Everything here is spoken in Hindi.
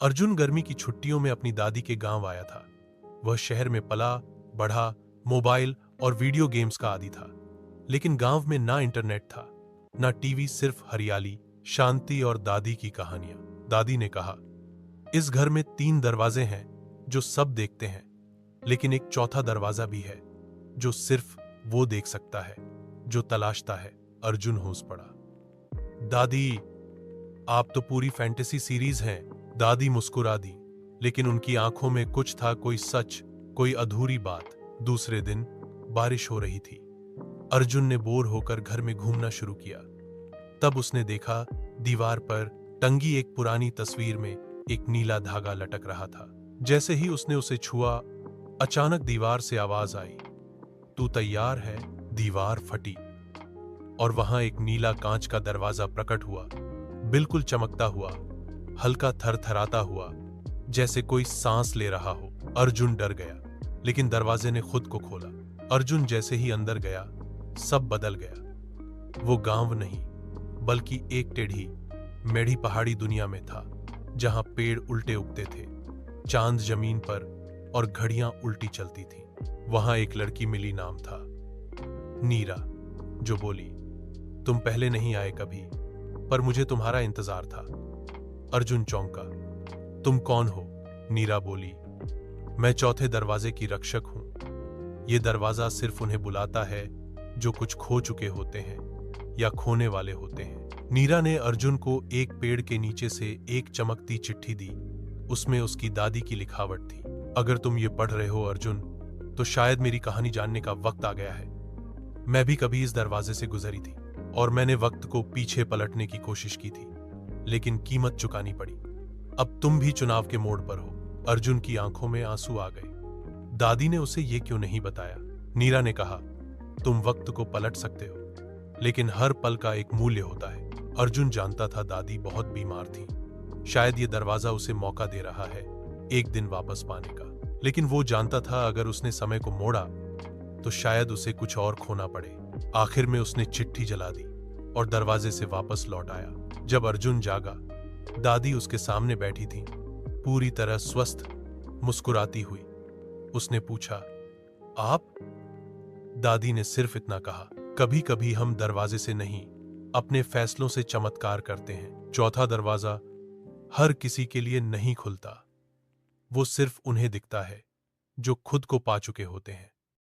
अर्जुन गर्मी की छुट्टियों में अपनी दादी के गांव आया था। वह शहर में पला बढ़ा, मोबाइल और वीडियो गेम्स का आदी था। लेकिन गांव में ना इंटरनेट था, ना टीवी, सिर्फ हरियाली, शांति और दादी की कहानियां। दादी ने कहा, इस घर में 3 दरवाजे हैं जो सब देखते हैं, लेकिन एक चौथा दरवाजा भी है जो सिर्फ वो देख सकता है जो तलाशता है। अर्जुन होश पड़ा। दादी, आप तो पूरी फैंटेसी सीरीज हैं। दादी मुस्कुरा दी, लेकिन उनकी आंखों में कुछ था, कोई सच, कोई अधूरी बात। दूसरे दिन बारिश हो रही थी। अर्जुन ने बोर होकर घर में घूमना शुरू किया। तब उसने देखा, दीवार पर टंगी एक पुरानी तस्वीर में एक नीला धागा लटक रहा था। जैसे ही उसने उसे छुआ, अचानक दीवार से आवाज आई, तू तैयार है? दीवार फटी और वहां एक नीला कांच का दरवाजा प्रकट हुआ, बिल्कुल चमकता हुआ, हल्का थरथराता हुआ, जैसे कोई सांस ले रहा हो। अर्जुन डर गया, लेकिन दरवाजे ने खुद को खोला। अर्जुन जैसे ही अंदर गया, सब बदल गया। वो गांव नहीं, बल्कि एक टेढ़ी मेढ़ी पहाड़ी दुनिया में था, जहां पेड़ उल्टे उगते थे, चांद जमीन पर और घड़ियां उल्टी चलती थीं। वहां एक लड़की मिली, नाम था नीरा, जो बोली, तुम पहले नहीं आए कभी, पर मुझे तुम्हारा इंतजार था। अर्जुन चौंका। तुम कौन हो? नीरा बोली, मैं चौथे दरवाजे की रक्षक हूं। ये दरवाजा सिर्फ उन्हें बुलाता है जो कुछ खो चुके होते हैं या खोने वाले होते हैं। नीरा ने अर्जुन को एक पेड़ के नीचे से एक चमकती चिट्ठी दी। उसमें उसकी दादी की लिखावट थी। अगर तुम ये पढ़ रहे हो अर्जुन, तो शायद मेरी कहानी जानने का वक्त आ गया है। मैं भी कभी इस दरवाजे से गुजरी थी और मैंने वक्त को पीछे पलटने की कोशिश की थी, लेकिन कीमत चुकानी पड़ी। अब तुम भी चुनाव के मोड़ पर हो। अर्जुन की आंखों में आंसू आ गए। दादी ने उसे ये क्यों नहीं बताया? नीरा ने कहा, तुम वक्त को पलट सकते हो, लेकिन हर पल का एक मूल्य होता है। अर्जुन जानता था दादी बहुत बीमार थी। शायद ये दरवाजा उसे मौका दे रहा है एक दिन वापस पाने का, लेकिन वो जानता था अगर उसने समय को मोड़ा तो शायद उसे कुछ और खोना पड़े। आखिर में उसने चिट्ठी जला दी और दरवाजे से वापस लौट आया। जब अर्जुन जागा, दादी उसके सामने बैठी थी, पूरी तरह स्वस्थ, मुस्कुराती हुई। उसने पूछा, आप? दादी ने सिर्फ इतना कहा, कभी कभी हम दरवाजे से नहीं, अपने फैसलों से चमत्कार करते हैं। चौथा दरवाजा हर किसी के लिए नहीं खुलता, वो सिर्फ उन्हें दिखता है जो खुद को पा चुके होते हैं।